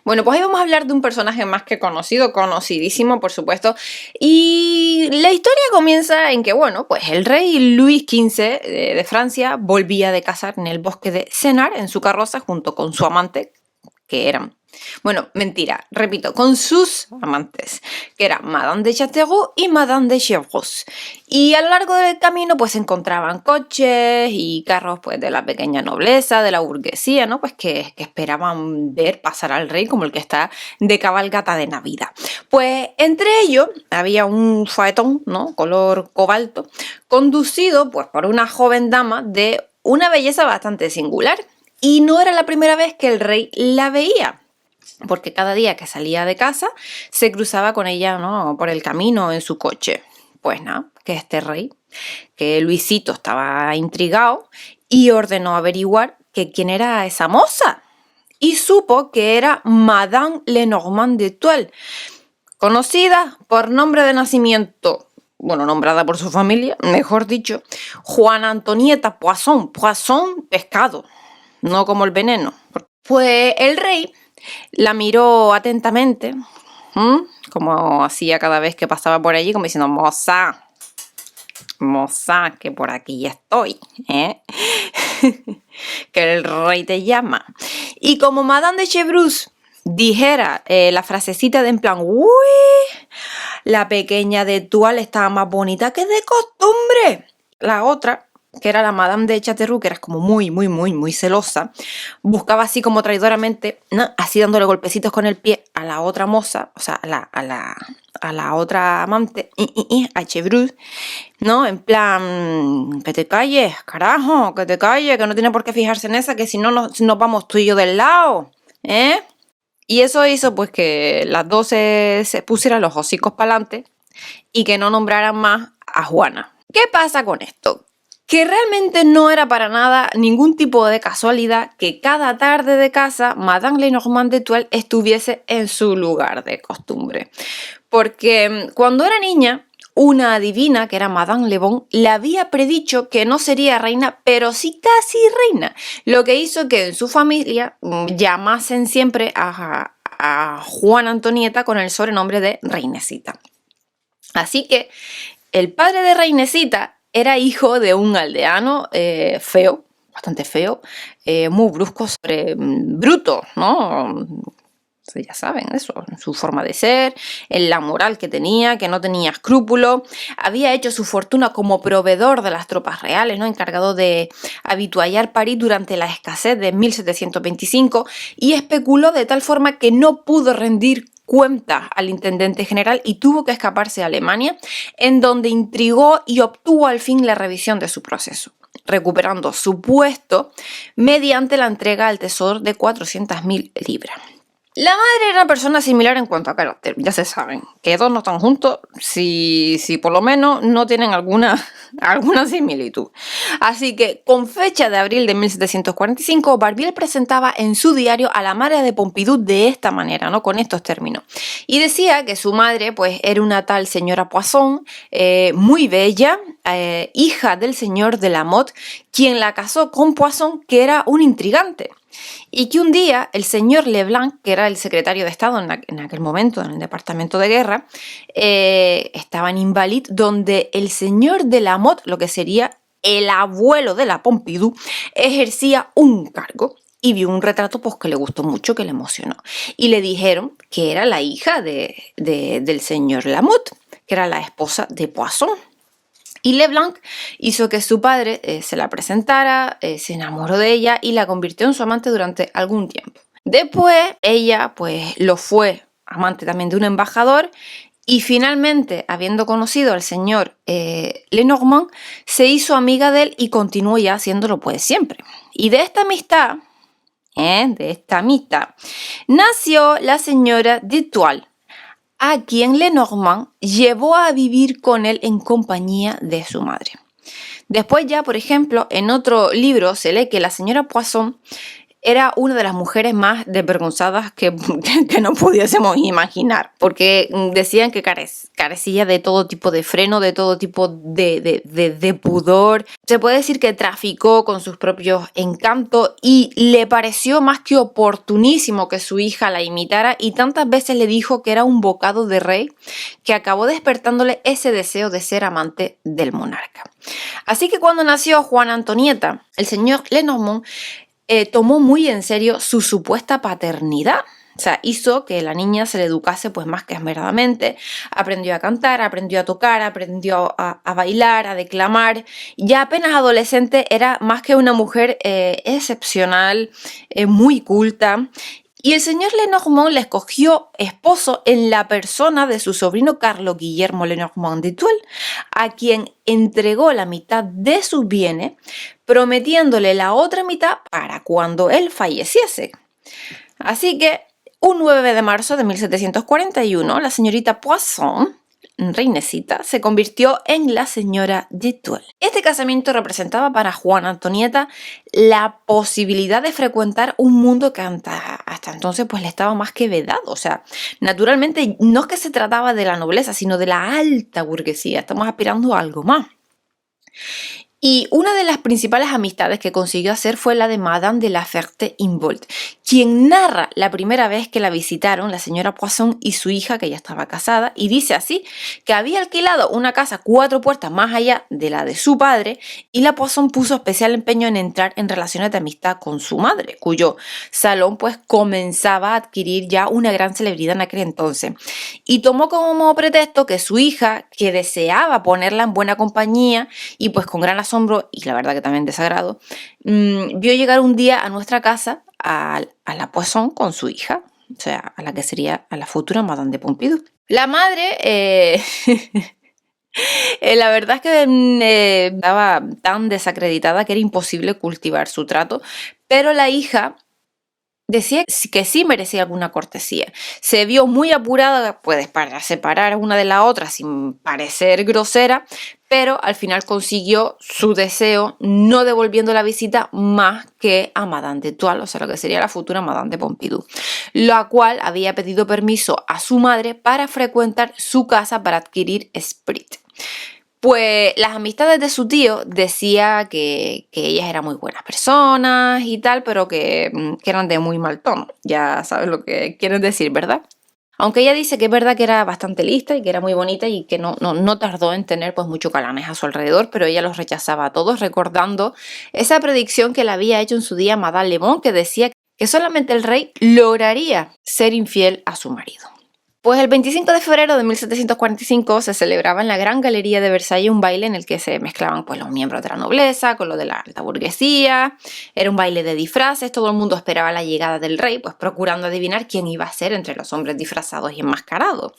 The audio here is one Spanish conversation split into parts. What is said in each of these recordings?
Bueno, pues hoy vamos a hablar de un personaje más que conocido, conocidísimo, por supuesto. Y la historia comienza en que, bueno, pues el rey Luis XV de Francia volvía de cazar en el bosque de Senart en su carroza junto con su amante, que eran... Bueno, mentira, repito, con sus amantes, que eran Madame de Châteauroux y Madame de Chevreuse. Y a lo largo del camino pues se encontraban coches y carros pues de la pequeña nobleza, de la burguesía, ¿no? Pues que esperaban ver pasar al rey como el que está de cabalgata de Navidad. Pues entre ellos había un faetón, ¿no? Color cobalto, conducido pues por una joven dama de una belleza bastante singular. Y no era la primera vez que el rey la veía, porque cada día que salía de casa se cruzaba con ella, ¿no? Por el camino en su coche. Pues nada, que este rey, que Luisito estaba intrigado y ordenó averiguar que quién era esa moza. Y supo que era Madame Lenormand d'Étoile, conocida por nombre de nacimiento, bueno, nombrada por su familia, mejor dicho, Juana Antonieta Poisson, Poisson, pescado, no como el veneno. Pues el rey la miró atentamente, como hacía cada vez que pasaba por allí, como diciendo, moza, que por aquí estoy, ¿eh? Que el rey te llama. Y como Madame de Chevreuse dijera la frasecita de en plan, uy, la pequeña de Tual estaba más bonita que de costumbre. La otra, que era la Madame de Châteauroux, que era como muy celosa, buscaba así como traidoramente, ¿no? Así dándole golpecitos con el pie a la otra moza, o sea, a la otra amante, a Chevreuse, ¿no? En plan, que te calles, carajo, que te calles, que no tiene por qué fijarse en esa, que si no nos vamos tú y yo del lado, ¿eh? Y eso hizo pues que las dos se pusieran los hocicos para adelante y que no nombraran más a Juana. ¿Qué pasa con esto? Que realmente no era para nada ningún tipo de casualidad que cada tarde de casa Madame Lenormand d'Étoile estuviese en su lugar de costumbre. Porque cuando era niña, una adivina, que era Madame Le Bon, le había predicho que no sería reina, pero sí casi reina, lo que hizo que en su familia llamasen siempre a Juana Antonieta con el sobrenombre de Reinesita. Así que el padre de Reinesita era hijo de un aldeano feo, bastante feo, muy brusco, bruto, ¿no? Ya saben eso, su forma de ser, en la moral que tenía, que no tenía escrúpulos. Había hecho su fortuna como proveedor de las tropas reales, ¿no? Encargado de avituallar París durante la escasez de 1725 y especuló de tal forma que no pudo rendir cuentas al intendente general y tuvo que escaparse a Alemania, en donde intrigó y obtuvo al fin la revisión de su proceso, recuperando su puesto mediante la entrega al tesoro de 400.000 libras. La madre era una persona similar en cuanto a carácter, ya se saben, que dos no están juntos si por lo menos no tienen alguna similitud. Así que, con fecha de abril de 1745, Barbier presentaba en su diario a la madre de Pompidou de esta manera, ¿no? Con estos términos. Y decía que su madre, pues, era una tal señora Poisson, muy bella, hija del señor de Lamotte, quien la casó con Poisson, que era un intrigante. Y que un día el señor Leblanc, que era el secretario de Estado en aquel momento en el departamento de guerra, estaba en Invalides, donde el señor de Lamotte, lo que sería el abuelo de la Pompidou, ejercía un cargo y vio un retrato pues, que le gustó mucho, que le emocionó. Y le dijeron que era la hija del señor Lamotte, que era la esposa de Poisson. Y Leblanc hizo que su padre se la presentara, se enamoró de ella y la convirtió en su amante durante algún tiempo. Después ella pues lo fue amante también de un embajador y finalmente, habiendo conocido al señor Lenormand, se hizo amiga de él y continuó ya haciéndolo pues siempre. Y de esta amistad, nació la señora d'Étoile, a quien Lenormand llevó a vivir con él en compañía de su madre. Después ya, por ejemplo, en otro libro se lee que la señora Poisson era una de las mujeres más desvergonzadas que no pudiésemos imaginar, porque decían que carecía de todo tipo de freno, de todo tipo de pudor. Se puede decir que traficó con sus propios encantos y le pareció más que oportunísimo que su hija la imitara, y tantas veces le dijo que era un bocado de rey que acabó despertándole ese deseo de ser amante del monarca. Así que cuando nació Juana Antonieta, el señor Lenormand tomó muy en serio su supuesta paternidad. O sea, hizo que la niña se le educase pues más que esmeradamente, aprendió a cantar, aprendió a tocar, aprendió a bailar, a declamar. Ya apenas adolescente era más que una mujer excepcional, muy culta. Y el señor Lenormand le escogió esposo en la persona de su sobrino Carlos Guillermo Lenormand de Tulle, a quien entregó la mitad de sus bienes, prometiéndole la otra mitad para cuando él falleciese. Así que, un 9 de marzo de 1741, la señorita Poisson, reinecita, se convirtió en la señora de Tulle. Este casamiento representaba para Juana Antonieta la posibilidad de frecuentar un mundo que hasta entonces pues le estaba más que vedado. O sea, naturalmente no es que se trataba de la nobleza, sino de la alta burguesía. Estamos aspirando a algo más. Y una de las principales amistades que consiguió hacer fue la de Madame de la Ferté-Imbold, quien narra la primera vez que la visitaron la señora Poisson y su hija, que ya estaba casada, y dice así que había alquilado una casa 4 puertas más allá de la de su padre, y la Poisson puso especial empeño en entrar en relaciones de amistad con su madre, cuyo salón pues comenzaba a adquirir ya una gran celebridad en aquel entonces, y tomó como pretexto que su hija, que deseaba ponerla en buena compañía y pues con gran asombro y la verdad que también desagrado, vio llegar un día a nuestra casa a la Poisson con su hija, o sea, a la que sería a la futura Madame de Pompadour. La madre, la verdad es que estaba tan desacreditada que era imposible cultivar su trato, pero la hija decía que sí merecía alguna cortesía. Se vio muy apurada pues, para separar una de la otra sin parecer grosera, pero al final consiguió su deseo, no devolviendo la visita más que a Madame de Tulle, o sea, lo que sería la futura Madame de Pompadour, la cual había pedido permiso a su madre para frecuentar su casa para adquirir esprit. Pues las amistades de su tío decía que ellas eran muy buenas personas y tal, pero que eran de muy mal tono. Ya sabes lo que quieren decir, ¿verdad? Aunque ella dice que es verdad que era bastante lista y que era muy bonita y que no tardó en tener pues mucho calanes a su alrededor, pero ella los rechazaba a todos, recordando esa predicción que le había hecho en su día Madame Lemon, que decía que solamente el rey lograría ser infiel a su marido. Pues el 25 de febrero de 1745 se celebraba en la Gran Galería de Versalles un baile en el que se mezclaban pues, los miembros de la nobleza con los de la alta burguesía. Era un baile de disfraces, todo el mundo esperaba la llegada del rey, pues procurando adivinar quién iba a ser entre los hombres disfrazados y enmascarados.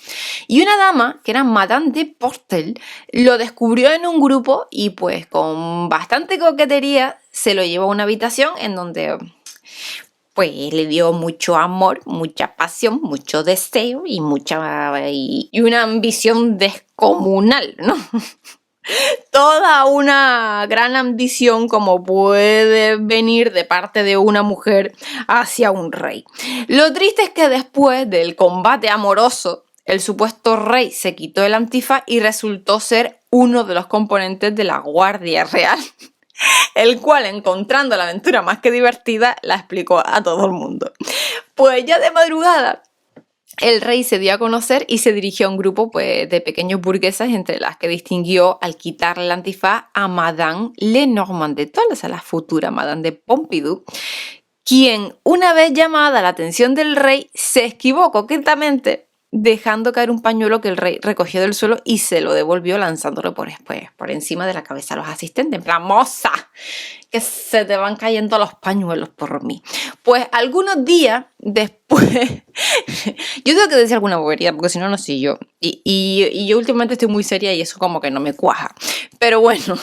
Y una dama, que era Madame de Portel, lo descubrió en un grupo y pues con bastante coquetería se lo llevó a una habitación en donde pues le dio mucho amor, mucha pasión, mucho deseo y una ambición descomunal, ¿no? Toda una gran ambición como puede venir de parte de una mujer hacia un rey. Lo triste es que después del combate amoroso, el supuesto rey se quitó el antifaz y resultó ser uno de los componentes de la Guardia Real, el cual, encontrando la aventura más que divertida, la explicó a todo el mundo. Pues ya de madrugada, el rey se dio a conocer y se dirigió a un grupo pues, de pequeños burgueses, entre las que distinguió al quitarle el antifaz a Madame Lenormand de Tulle, o sea, la futura Madame de Pompadour, quien, una vez llamada la atención del rey, se esquivó coquetamente, dejando caer un pañuelo que el rey recogió del suelo y se lo devolvió lanzándolo por encima de la cabeza a los asistentes. En plan, moza, que se te van cayendo los pañuelos por mí. Pues algunos días después, yo tengo que decir alguna bobería, porque si no, no soy yo. Y yo últimamente estoy muy seria y eso como que no me cuaja. Pero bueno,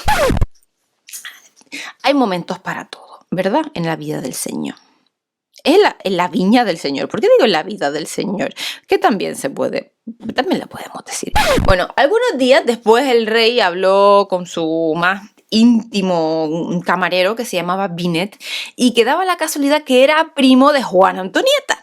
hay momentos para todo, ¿verdad? En la vida del Señor. Es en la viña del Señor. ¿Por qué digo en la vida del Señor? Que también también la podemos decir. Bueno, algunos días después el rey habló con su más íntimo un camarero que se llamaba Binet y que daba la casualidad que era primo de Juana Antonieta.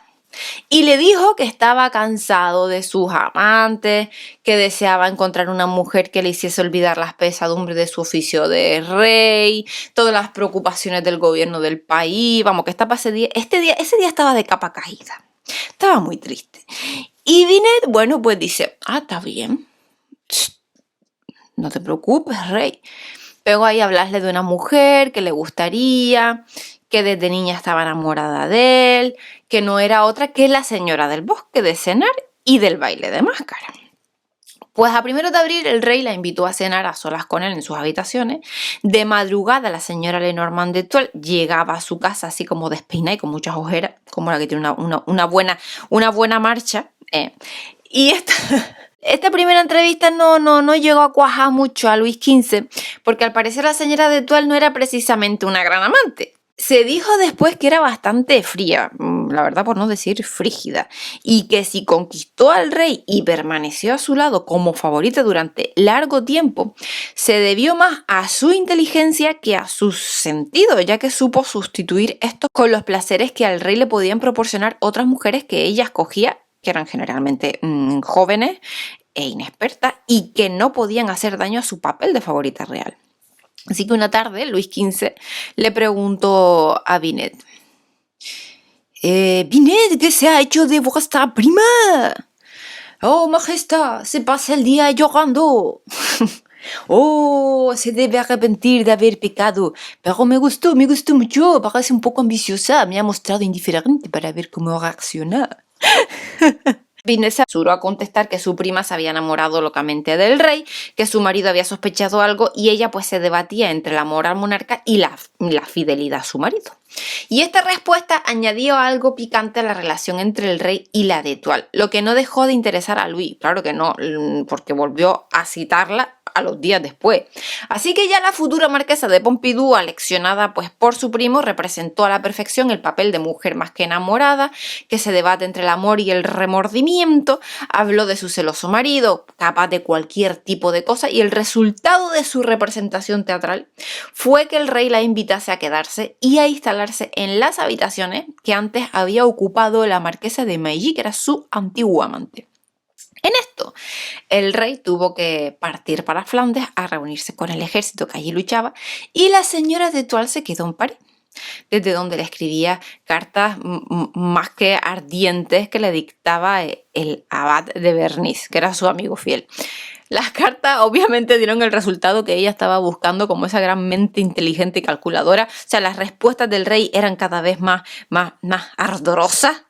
Y le dijo que estaba cansado de sus amantes, que deseaba encontrar una mujer que le hiciese olvidar las pesadumbres de su oficio de rey, todas las preocupaciones del gobierno del país. Vamos, que estaba ese día estaba de capa caída. Estaba muy triste. Y Binet, bueno, pues dice, está bien. No te preocupes, rey. Pego ahí a hablarle de una mujer que le gustaría, que desde niña estaba enamorada de él, que no era otra que la señora del bosque, de cenar y del baile de máscara. Pues a 1 de abril el rey la invitó a cenar a solas con él en sus habitaciones. De madrugada la señora Lenormand de Tulle llegaba a su casa así como despeinada y con muchas ojeras, como la que tiene una buena marcha. Y esta primera entrevista no llegó a cuajar mucho a Luis XV, porque al parecer la señora de Tulle no era precisamente una gran amante. Se dijo después que era bastante fría, la verdad por no decir frígida, y que si conquistó al rey y permaneció a su lado como favorita durante largo tiempo, se debió más a su inteligencia que a sus sentidos, ya que supo sustituir estos con los placeres que al rey le podían proporcionar otras mujeres que ella escogía, que eran generalmente jóvenes e inexpertas y que no podían hacer daño a su papel de favorita real. Así que una tarde Luis XV le preguntó a Binet, Binet, ¿qué se ha hecho de vuestra prima? Oh, majestad, se pasa el día llorando. Oh, se debe arrepentir de haber pecado, pero me gustó mucho, parece un poco ambiciosa, me ha mostrado indiferente para ver cómo reacciona. Binet se apresuró a contestar que su prima se había enamorado locamente del rey, que su marido había sospechado algo y ella pues se debatía entre el amor al monarca y la fidelidad a su marido. Y esta respuesta añadió algo picante a la relación entre el rey y la de Tulle, lo que no dejó de interesar a Luis, claro que no, porque volvió a citarla a los días después. Así que ya la futura marquesa de Pompidou, aleccionada pues por su primo, representó a la perfección el papel de mujer más que enamorada, que se debate entre el amor y el remordimiento, habló de su celoso marido, capaz de cualquier tipo de cosa, y el resultado de su representación teatral fue que el rey la invitase a quedarse y a instalarse en las habitaciones que antes había ocupado la marquesa de Mailly, que era su antiguo amante. En esto, el rey tuvo que partir para Flandes a reunirse con el ejército que allí luchaba y la señora de Tulle se quedó en París, desde donde le escribía cartas más que ardientes que le dictaba el abad de Bernis, que era su amigo fiel. Las cartas obviamente dieron el resultado que ella estaba buscando como esa gran mente inteligente y calculadora. O sea, las respuestas del rey eran cada vez más ardorosas.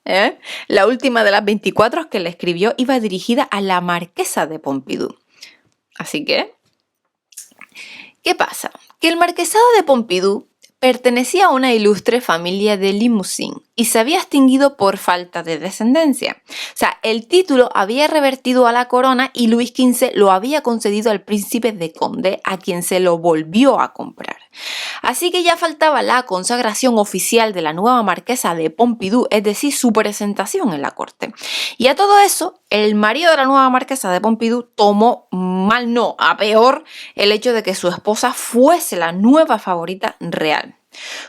La última de las 24 que le escribió iba dirigida a la marquesa de Pompidou. Así que, ¿qué pasa? Que el marquesado de Pompidou pertenecía a una ilustre familia de Limousin y se había extinguido por falta de descendencia. O sea, el título había revertido a la corona y Luis XV lo había concedido al príncipe de Condé, a quien se lo volvió a comprar. Así que ya faltaba la consagración oficial de la nueva marquesa de Pompidou, es decir, su presentación en la corte. Y a todo eso, el marido de la nueva marquesa de Pompidou tomó mal, no, a peor, el hecho de que su esposa fuese la nueva favorita real.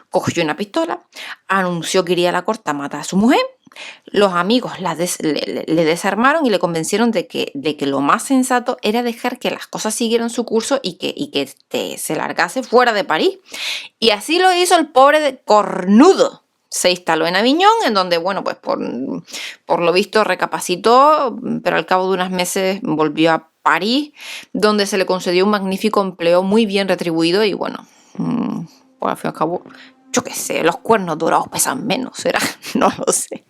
Cogió una pistola, anunció que iría a la corte a matar a su mujer. Los amigos le desarmaron y le convencieron de que lo más sensato era dejar que las cosas siguieran su curso y que se largase fuera de París. Y así lo hizo el pobre cornudo. Se instaló en Aviñón, en donde, bueno, pues por lo visto recapacitó, pero al cabo de unos meses volvió a París, donde se le concedió un magnífico empleo muy bien retribuido y, bueno, pues al fin y al cabo, yo qué sé, los cuernos dorados pesan menos, ¿será? No lo sé.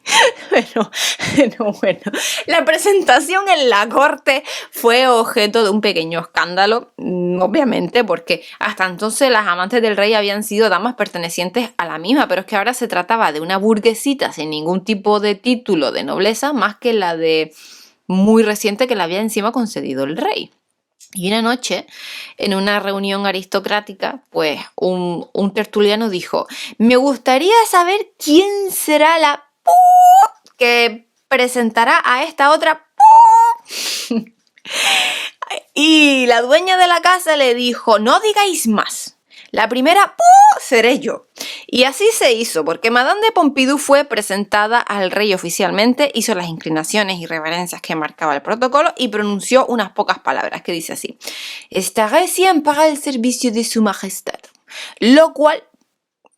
Pero bueno, la presentación en la corte fue objeto de un pequeño escándalo, obviamente, porque hasta entonces las amantes del rey habían sido damas pertenecientes a la misma, pero es que ahora se trataba de una burguesita sin ningún tipo de título de nobleza, más que la de muy reciente que le había encima concedido el rey. Y una noche, en una reunión aristocrática, pues un tertuliano dijo: me gustaría saber quién será la que presentará a esta otra Y la dueña de la casa le dijo, no digáis más. La primera seré yo. Y así se hizo, porque Madame de Pompidou fue presentada al rey oficialmente, hizo las inclinaciones y reverencias que marcaba el protocolo y pronunció unas pocas palabras que dice así: estaré siempre al servicio de su majestad. Lo cual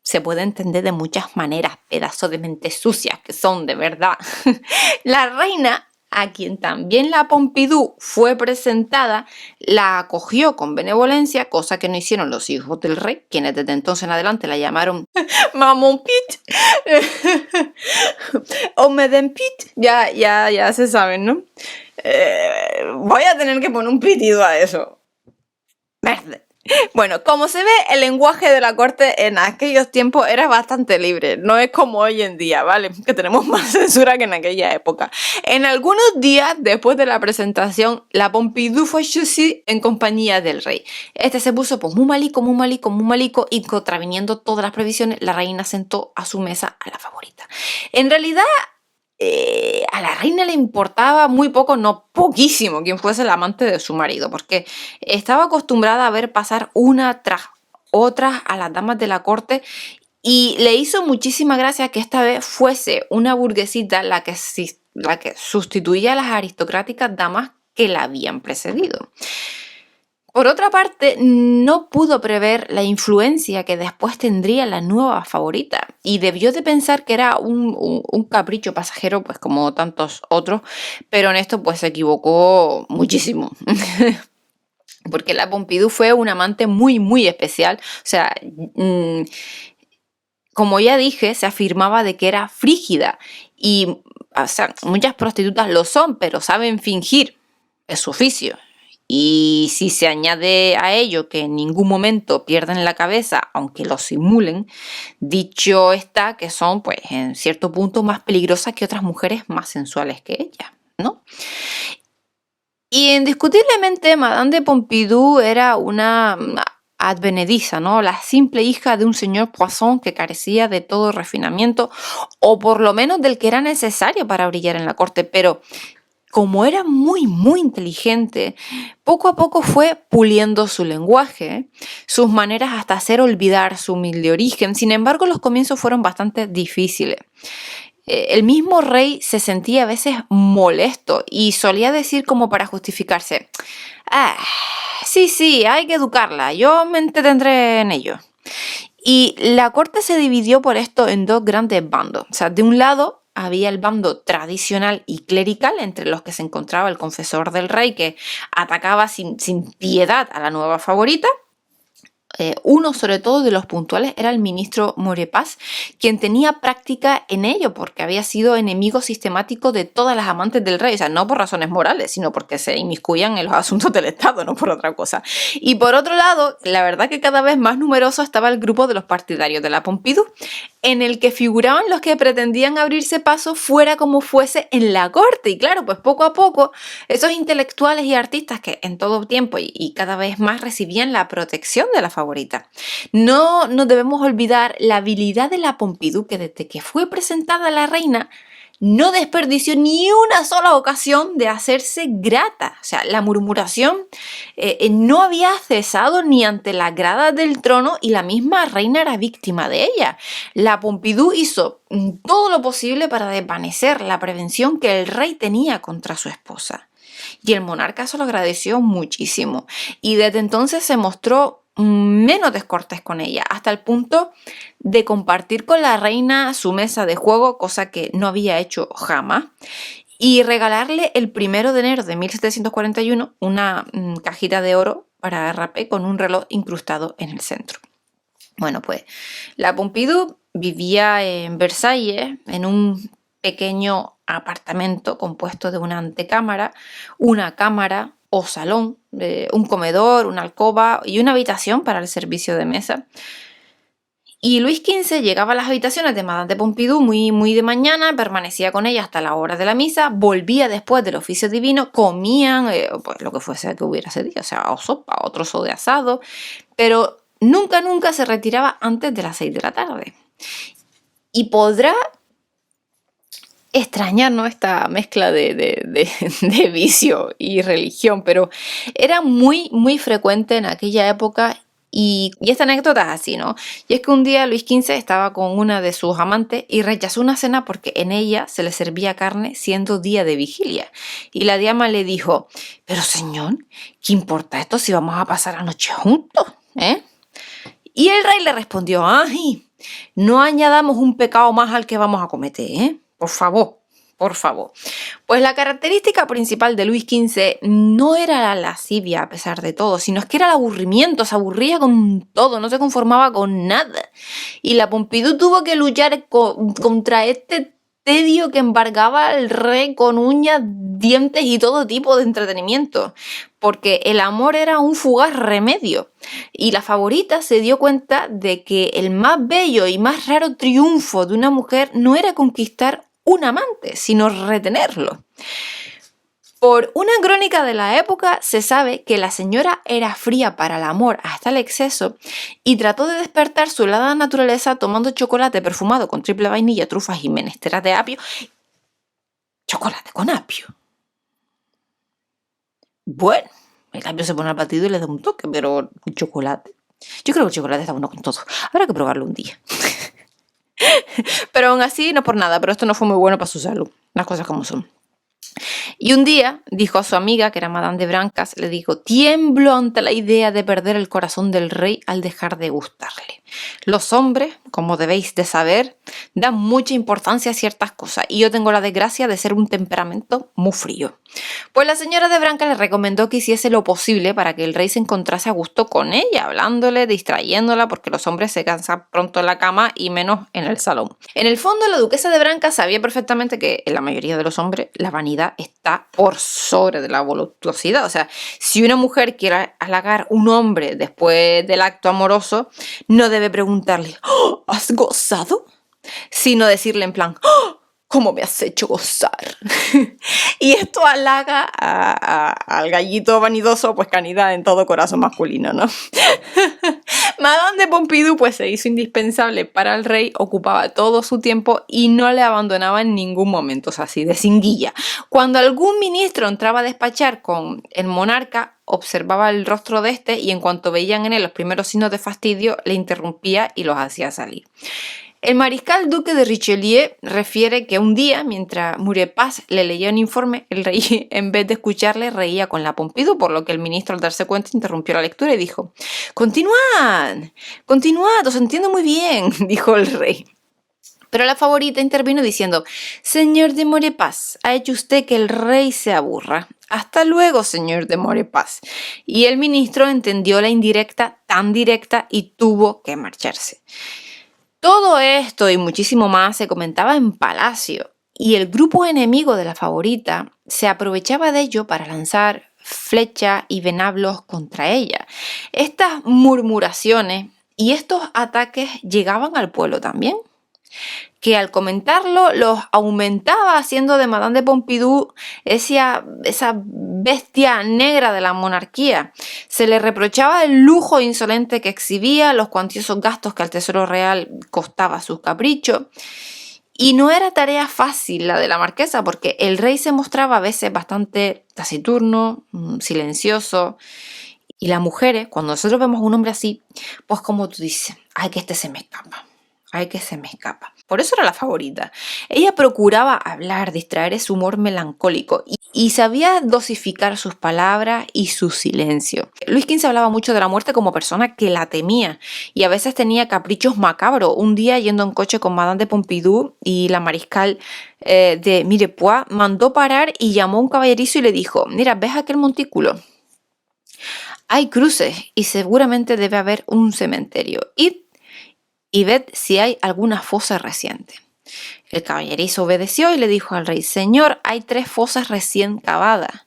se puede entender de muchas maneras, pedazo de mentes sucias que son, de verdad. La reina, a quien también la Pompidou fue presentada, la acogió con benevolencia, cosa que no hicieron los hijos del rey, quienes desde entonces en adelante la llamaron Maman Pit o Madame Pit. Ya se saben, ¿no? Voy a tener que poner un pitido a eso. Verde. Bueno, como se ve, el lenguaje de la corte en aquellos tiempos era bastante libre. No es como hoy en día, ¿vale? Que tenemos más censura que en aquella época. En algunos días después de la presentación, la Pompidou fue choisi en compañía del rey. Este se puso pues muy malico y contraviniendo todas las previsiones, la reina sentó a su mesa a la favorita. En realidad, a la reina le importaba muy poco, no poquísimo, quien fuese el amante de su marido, porque estaba acostumbrada a ver pasar una tras otra a las damas de la corte y le hizo muchísima gracia que esta vez fuese una burguesita la que sustituía a las aristocráticas damas que la habían precedido. Por otra parte, no pudo prever la influencia que después tendría la nueva favorita y debió de pensar que era un capricho pasajero, pues como tantos otros, pero en esto pues se equivocó muchísimo. Porque la Pompidou fue una amante muy especial. O sea, como ya dije, se afirmaba de que era frígida y, o sea, muchas prostitutas lo son, pero saben fingir, es su oficio. Y si se añade a ello que en ningún momento pierden la cabeza, aunque lo simulen, dicho está que son, pues, en cierto punto más peligrosas que otras mujeres más sensuales que ella, ¿no? Y indiscutiblemente Madame de Pompidou era una advenediza, ¿no? La simple hija de un señor Poisson que carecía de todo refinamiento, o por lo menos del que era necesario para brillar en la corte, pero como era muy inteligente, poco a poco fue puliendo su lenguaje, sus maneras hasta hacer olvidar su humilde origen. Sin embargo, los comienzos fueron bastante difíciles. El mismo rey se sentía a veces molesto y solía decir como para justificarse: sí, hay que educarla, yo me entretendré en ello. Y la corte se dividió por esto en dos grandes bandos. O sea, de un lado había el bando tradicional y clerical, entre los que se encontraba el confesor del rey, que atacaba sin piedad a la nueva favorita. Uno, sobre todo, de los puntuales era el ministro Maurepas, quien tenía práctica en ello porque había sido enemigo sistemático de todas las amantes del rey, o sea, no por razones morales, sino porque se inmiscuían en los asuntos del Estado, no por otra cosa. Y por otro lado, la verdad que cada vez más numeroso estaba el grupo de los partidarios de la Pompidou, en el que figuraban los que pretendían abrirse paso fuera como fuese en la corte. Y claro, pues poco a poco, esos intelectuales y artistas que en todo tiempo y cada vez más recibían la protección de la favorita. No nos debemos olvidar la habilidad de la Pompidou, que desde que fue presentada a la reina no desperdició ni una sola ocasión de hacerse grata. O sea, la murmuración no había cesado ni ante las gradas del trono y la misma reina era víctima de ella. La Pompidou hizo todo lo posible para desvanecer la prevención que el rey tenía contra su esposa. Y el monarca se lo agradeció muchísimo. Y desde entonces se mostró menos descortés con ella, hasta el punto de compartir con la reina su mesa de juego, cosa que no había hecho jamás, y regalarle el 1 de enero de 1741 una cajita de oro para rapé con un reloj incrustado en el centro. Bueno, pues la Pompidou vivía en Versalles, en un pequeño apartamento compuesto de una antecámara, una cámara o salón, un comedor, una alcoba y una habitación para el servicio de mesa. Y Luis XV llegaba a las habitaciones de Madame de Pompidou muy de mañana, permanecía con ella hasta la hora de la misa, volvía después del oficio divino, comían pues lo que fuese que hubiera ese día, o sea, o sopa o trozo de asado, pero nunca se retiraba antes de las 6 de la tarde. Y podrá extrañar, ¿no?, esta mezcla de vicio y religión, pero era muy, muy frecuente en aquella época. Y esta anécdota es así, ¿no? Y es que un día Luis XV estaba con una de sus amantes y rechazó una cena porque en ella se le servía carne siendo día de vigilia. Y la diama le dijo: pero señor, ¿qué importa esto si vamos a pasar la noche juntos? Y el rey le respondió: ay, no añadamos un pecado más al que vamos a cometer, por favor. Por favor. Pues la característica principal de Luis XV no era la lascivia a pesar de todo, sino es que era el aburrimiento, se aburría con todo, no se conformaba con nada. Y la Pompidou tuvo que luchar contra este tedio que embargaba al rey con uñas, dientes y todo tipo de entretenimiento, porque el amor era un fugaz remedio. Y la favorita se dio cuenta de que el más bello y más raro triunfo de una mujer no era conquistar un amante, sino retenerlo. Por una crónica de la época se sabe que la señora era fría para el amor hasta el exceso y trató de despertar su helada naturaleza tomando chocolate perfumado con triple vainilla, trufas y menesteras de apio. Chocolate con apio. Bueno, el apio se pone al batido y le da un toque, pero el chocolate. Yo creo que el chocolate está bueno con todo. Habrá que probarlo un día. Pero aún así, no por nada, pero esto no fue muy bueno para su salud, las cosas como son. Y un día dijo a su amiga, que era Madame de Brancas, le dijo: tiemblo ante la idea de perder el corazón del rey al dejar de gustarle. Los hombres, como debéis de saber, dan mucha importancia a ciertas cosas y yo tengo la desgracia de ser un temperamento muy frío. Pues la señora de Brancas le recomendó que hiciese lo posible para que el rey se encontrase a gusto con ella, hablándole, distrayéndola, porque los hombres se cansan pronto en la cama y menos en el salón. En el fondo, la duquesa de Brancas sabía perfectamente que en la mayoría de los hombres la vanidad está por sobre de la voluptuosidad. O sea, si una mujer quiere halagar a un hombre después del acto amoroso, no debe preguntarle: ¿oh, has gozado? Sino decirle en plan: ¡oh, cómo me has hecho gozar! Y esto halaga al gallito vanidoso, pues canidad en todo corazón masculino, ¿no? Madame de Pompidou pues se hizo indispensable para el rey, ocupaba todo su tiempo y no le abandonaba en ningún momento, o sea, así de cinguilla. Cuando algún ministro entraba a despachar con el monarca, observaba el rostro de este y en cuanto veían en él los primeros signos de fastidio, le interrumpía y los hacía salir. El mariscal duque de Richelieu refiere que un día, mientras Maurepas le leía un informe, el rey, en vez de escucharle, reía con la Pompidou, por lo que el ministro, al darse cuenta, interrumpió la lectura y dijo: continuad, os entiendo muy bien, dijo el rey. Pero la favorita intervino diciendo: señor de Maurepas, ha hecho usted que el rey se aburra. Hasta luego, señor de Maurepas. Y el ministro entendió la indirecta tan directa y tuvo que marcharse. Todo esto y muchísimo más se comentaba en palacio y el grupo enemigo de la favorita se aprovechaba de ello para lanzar flechas y venablos contra ella. Estas murmuraciones y estos ataques llegaban al pueblo también, que al comentarlo los aumentaba, haciendo de Madame de Pompidou esa bestia negra de la monarquía. Se le reprochaba el lujo insolente que exhibía, los cuantiosos gastos que al tesoro real costaba sus caprichos. Y no era tarea fácil la de la marquesa, porque el rey se mostraba a veces bastante taciturno, silencioso. Y las mujeres, cuando nosotros vemos a un hombre así, pues como tú dices: ay, que este se me escapa. Ay, que se me escapa. Por eso era la favorita. Ella procuraba hablar, distraer ese humor melancólico y sabía dosificar sus palabras y su silencio. Luis XV hablaba mucho de la muerte como persona que la temía y a veces tenía caprichos macabros. Un día, yendo en coche con Madame de Pompidou y la mariscal de Mirepoix, mandó parar y llamó a un caballerizo y le dijo: mira, ¿ves aquel montículo? Hay cruces y seguramente debe haber un cementerio. Id y ved si hay alguna fosa reciente. El caballerizo obedeció y le dijo al rey: señor, hay 3 fosas recién cavadas.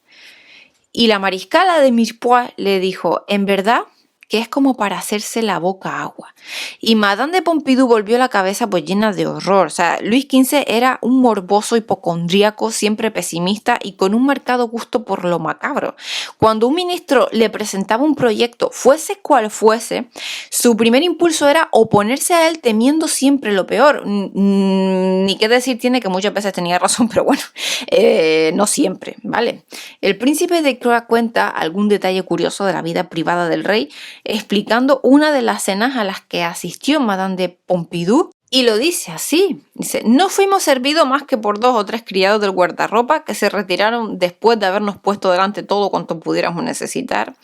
Y la mariscala de Mirepoix le dijo: en verdad, que es como para hacerse la boca agua. Y Madame de Pompidou volvió la cabeza pues llena de horror. O sea, Luis XV era un morboso hipocondríaco, siempre pesimista y con un marcado gusto por lo macabro. Cuando un ministro le presentaba un proyecto, fuese cual fuese, su primer impulso era oponerse a él temiendo siempre lo peor. Ni qué decir tiene que muchas veces tenía razón, pero bueno, no siempre, ¿vale? El príncipe de Croix cuenta algún detalle curioso de la vida privada del rey, explicando una de las cenas a las que asistió Madame de Pompidou, y lo dice así, dice: no fuimos servidos más que por 2 o 3 criados del guardarropa que se retiraron después de habernos puesto delante todo cuanto pudiéramos necesitar.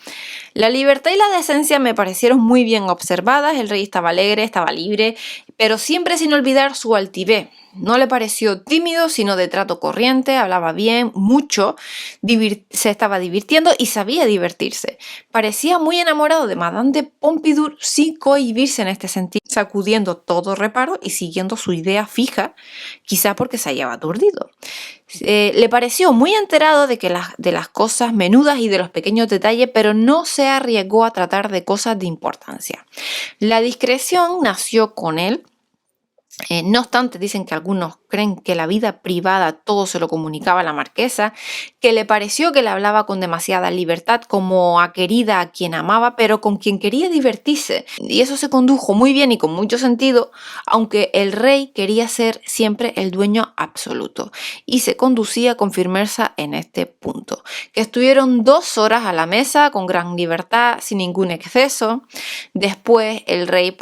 La libertad y la decencia me parecieron muy bien observadas, el rey estaba alegre, estaba libre, pero siempre sin olvidar su altivez. No le pareció tímido, sino de trato corriente, hablaba bien, mucho, se estaba divirtiendo y sabía divertirse. Parecía muy enamorado de Madame de Pompadour sin cohibirse en este sentido, sacudiendo todo reparo y siguiendo su idea fija, quizá porque se hallaba aturdido. Le pareció muy enterado de las cosas menudas y de los pequeños detalles, pero no se arriesgó a tratar de cosas de importancia. La discreción nació con él. No obstante, dicen que algunos creen que la vida privada todo se lo comunicaba a la marquesa, que le pareció que le hablaba con demasiada libertad como a querida a quien amaba, pero con quien quería divertirse. Y eso se condujo muy bien y con mucho sentido, aunque el rey quería ser siempre el dueño absoluto y se conducía con firmeza en este punto. Que estuvieron 2 horas a la mesa con gran libertad, sin ningún exceso. Después el rey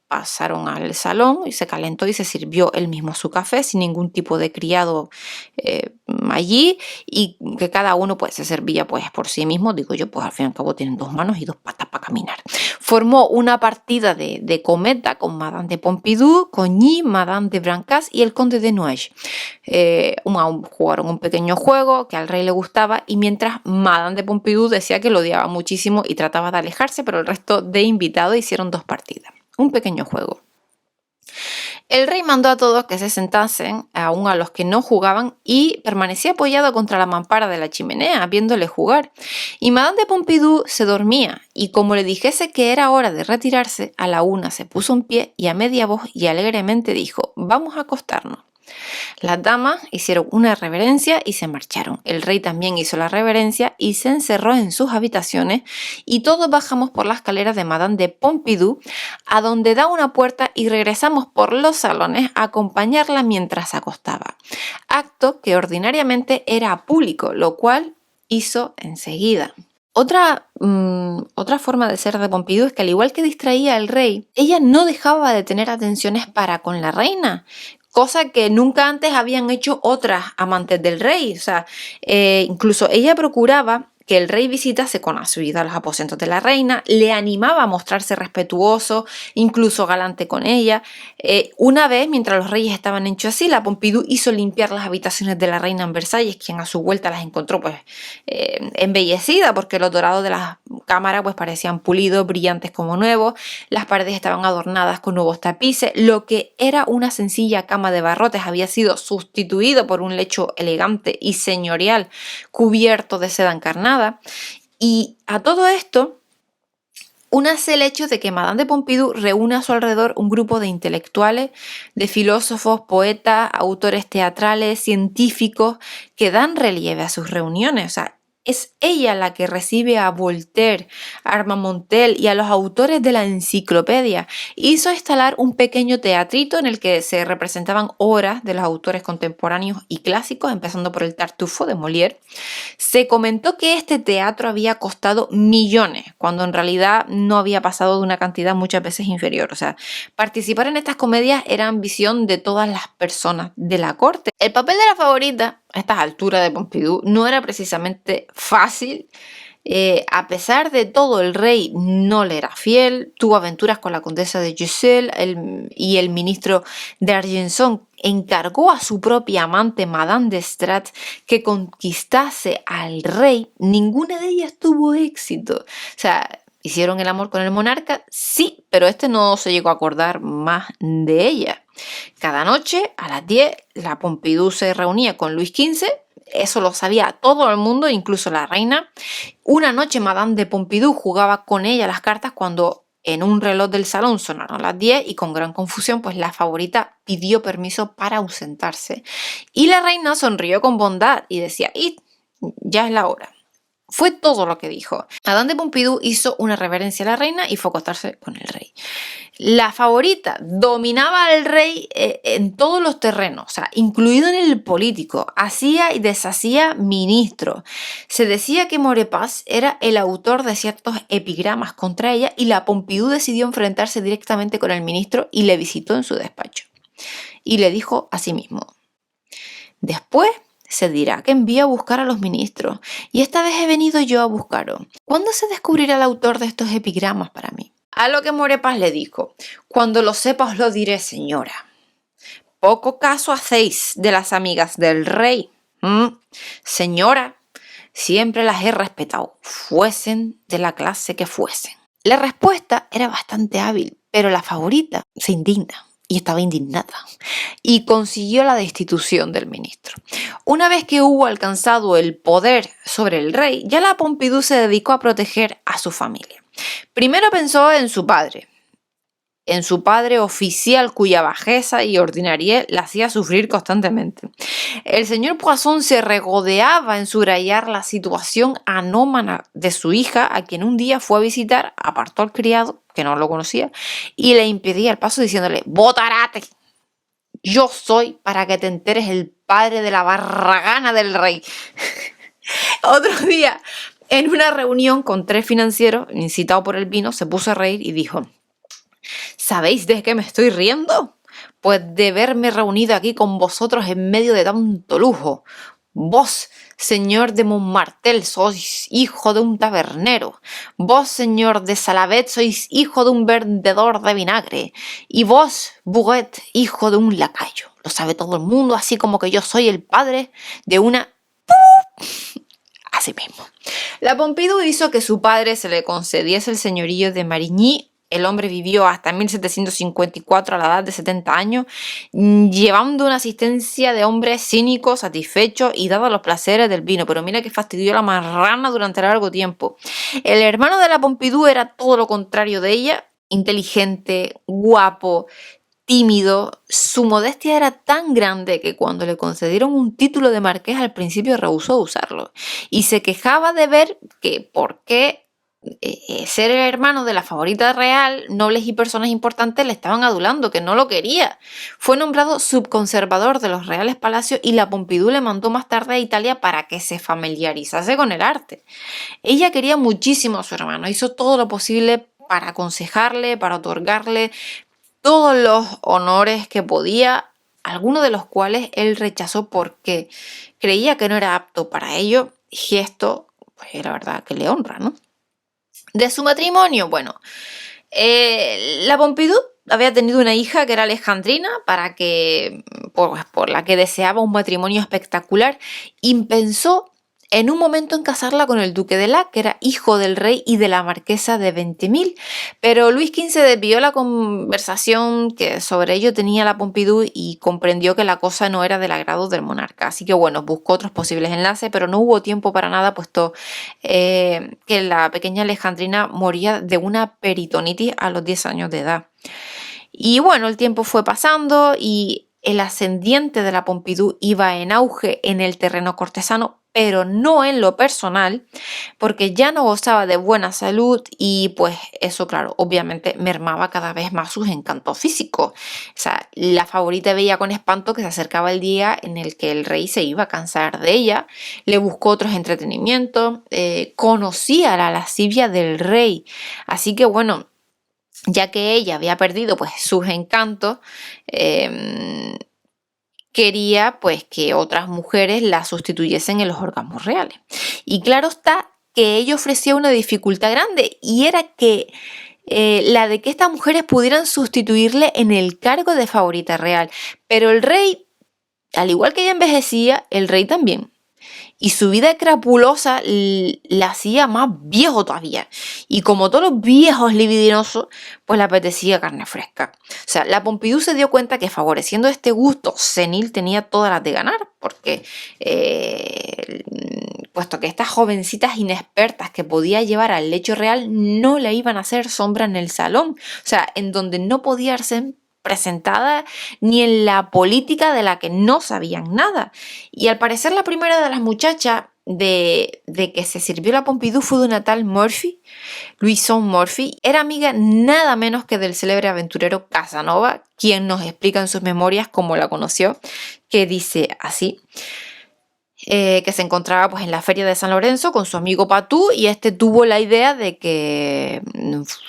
pasaron al salón y se calentó y se sirvió él mismo su café sin ningún tipo de criado allí, y que cada uno se servía por sí mismo. Digo yo, al fin y al cabo tienen 2 manos y 2 patas para caminar. Formó una partida de cometa con Madame de Pompidou, Coigny, Madame de Brancas y el conde de Nueil. Jugaron un pequeño juego que al rey le gustaba, y mientras Madame de Pompidou decía que lo odiaba muchísimo y trataba de alejarse, pero el resto de invitados hicieron 2 partidas. Un pequeño juego. El rey mandó a todos que se sentasen, aún a los que no jugaban, y permanecía apoyado contra la mampara de la chimenea, viéndole jugar. Y Madame de Pompidou se dormía, y como le dijese que era hora de retirarse, a la una se puso en pie y a media voz y alegremente dijo: «Vamos a acostarnos». Las damas hicieron una reverencia y se marcharon. El rey también hizo la reverencia y se encerró en sus habitaciones, y todos bajamos por las escaleras de Madame de Pompidou, a donde da una puerta, y regresamos por los salones a acompañarla mientras se acostaba. Acto que ordinariamente era público, lo cual hizo enseguida. Otra forma de ser de Pompidou es que, al igual que distraía al rey, ella no dejaba de tener atenciones para con la reina, cosa que nunca antes habían hecho otras amantes del rey. O sea, incluso ella procuraba que el rey visitase con asiduidad los aposentos de la reina, le animaba a mostrarse respetuoso, incluso galante con ella. Una vez, mientras los reyes estaban en Choisy, la Pompidou hizo limpiar las habitaciones de la reina en Versalles, quien a su vuelta las encontró embellecidas, porque los dorados de las cámaras parecían pulidos, brillantes como nuevos. Las paredes estaban adornadas con nuevos tapices. Lo que era una sencilla cama de barrotes había sido sustituido por un lecho elegante y señorial cubierto de seda encarnada. Y a todo esto únase el hecho de que Madame de Pompidou reúne a su alrededor un grupo de intelectuales, de filósofos, poetas, autores teatrales, científicos, que dan relieve a sus reuniones. O sea, es ella la que recibe a Voltaire, a Armand Montel y a los autores de la enciclopedia. Hizo instalar un pequeño teatrito en el que se representaban obras de los autores contemporáneos y clásicos, empezando por el Tartufo de Molière. Se comentó que este teatro había costado millones, cuando en realidad no había pasado de una cantidad muchas veces inferior. O sea, participar en estas comedias era ambición de todas las personas de la corte. El papel de la favorita a estas alturas de Pompidou no era precisamente fácil. A pesar de todo, el rey no le era fiel, tuvo aventuras con la condesa de Jussel, y el ministro d'Argenson encargó a su propia amante Madame d'Estrades que conquistase al rey. Ninguna de ellas tuvo éxito. O sea, ¿hicieron el amor con el monarca? Sí, pero este no se llegó a acordar más de ella. Cada noche a las 10 la Pompidou se reunía con Luis XV Eso lo sabía todo el mundo, incluso la reina. Una noche Madame de Pompidou jugaba con ella las cartas cuando en un reloj del salón sonaron las 10 y con gran confusión pues la favorita pidió permiso para ausentarse. Y la reina sonrió con bondad y decía, ¡id! Ya es la hora. Fue todo lo que dijo. Madame de Pompidou hizo una reverencia a la reina y fue a acostarse con el rey. La favorita dominaba al rey en todos los terrenos, o sea, incluido en el político. Hacía y deshacía ministros. Se decía que Maurepas era el autor de ciertos epigramas contra ella y la Pompidou decidió enfrentarse directamente con el ministro y le visitó en su despacho. Y le dijo a sí mismo, después se dirá que envío a buscar a los ministros, y esta vez he venido yo a buscaros. ¿Cuándo se descubrirá el autor de estos epigramas para mí? A lo que Maurepas le dijo, cuando lo sepa os lo diré, señora. Poco caso hacéis de las amigas del rey. Señora, siempre las he respetado, fuesen de la clase que fuesen. La respuesta era bastante hábil, pero la favorita se indigna. Y estaba indignada, y consiguió la destitución del ministro. Una vez que hubo alcanzado el poder sobre el rey, ya la Pompidou se dedicó a proteger a su familia. Primero pensó en su padre oficial cuya bajeza y ordinariedad la hacía sufrir constantemente. El señor Poisson se regodeaba en subrayar la situación anómala de su hija, a quien un día fue a visitar, apartó al criado, que no lo conocía, y le impedía el paso diciéndole, ¡botarate! Yo soy para que te enteres el padre de la barragana del rey. Otro día, en una reunión con 3 financieros, incitado por el vino, se puso a reír y dijo, ¿sabéis de qué me estoy riendo? Pues de verme reunido aquí con vosotros en medio de tanto lujo. Vos, señor de Montmartel, sois hijo de un tabernero. Vos, señor de Salavet, sois hijo de un vendedor de vinagre. Y vos, Bouguet, hijo de un lacayo. Lo sabe todo el mundo, así como que yo soy el padre de una... Así mismo. La Pompidou hizo que su padre se le concediese el señorío de Marigny. El hombre vivió hasta 1754 a la edad de 70 años, llevando una asistencia de hombre cínico, satisfecho y dado los placeres del vino. Pero mira que fastidió la marrana durante largo tiempo. El hermano de la Pompidou era todo lo contrario de ella, inteligente, guapo, tímido. Su modestia era tan grande que cuando le concedieron un título de marqués al principio rehusó usarlo y se quejaba de ver que por qué ser el hermano de la favorita real, nobles y personas importantes le estaban adulando, que no lo quería. Fue nombrado subconservador de los reales palacios y la Pompidou le mandó más tarde a Italia para que se familiarizase con el arte. Ella quería muchísimo a su hermano, hizo todo lo posible para aconsejarle, para otorgarle todos los honores que podía, algunos de los cuales él rechazó porque creía que no era apto para ello, y esto, pues la verdad que le honra, ¿no? De su matrimonio, bueno, la Pompidou había tenido una hija que era Alejandrina, por la que deseaba un matrimonio espectacular, y pensó en un momento en casarla con el duque de Lac, que era hijo del rey y de la marquesa de Ventimille, pero Luis XV desvió la conversación que sobre ello tenía la Pompidou y comprendió que la cosa no era del agrado del monarca. Así que bueno, buscó otros posibles enlaces, pero no hubo tiempo para nada, puesto que la pequeña Alejandrina moría de una peritonitis a los 10 años de edad. Y bueno, el tiempo fue pasando y el ascendiente de la Pompidou iba en auge en el terreno cortesano, pero no en lo personal, porque ya no gozaba de buena salud y pues eso, claro, obviamente mermaba cada vez más sus encantos físicos. O sea, la favorita veía con espanto que se acercaba el día en el que el rey se iba a cansar de ella, le buscó otros entretenimientos, conocía la lascivia del rey, así que bueno, ya que ella había perdido pues sus encantos, quería pues que otras mujeres la sustituyesen en los orgasmos reales. Y claro está que ello ofrecía una dificultad grande, y era que la de que estas mujeres pudieran sustituirle en el cargo de favorita real. Pero el rey, al igual que ella envejecía, el rey también. y su vida crapulosa la hacía más viejo todavía. Y como todos los viejos libidinosos, pues le apetecía carne fresca. O sea, la Pompidou se dio cuenta que favoreciendo este gusto senil tenía todas las de ganar, porque puesto que estas jovencitas inexpertas que podía llevar al lecho real no le iban a hacer sombra en el salón, o sea, en donde no podía ser presentada ni en la política de la que no sabían nada. Y al parecer la primera de las muchachas de que se sirvió la Pompidou fue de una tal Murphy, Louison Murphy. Era amiga nada menos que del célebre aventurero Casanova, quien nos explica en sus memorias cómo la conoció, que dice así: que se encontraba pues en la feria de San Lorenzo con su amigo Patou, y este tuvo la idea de que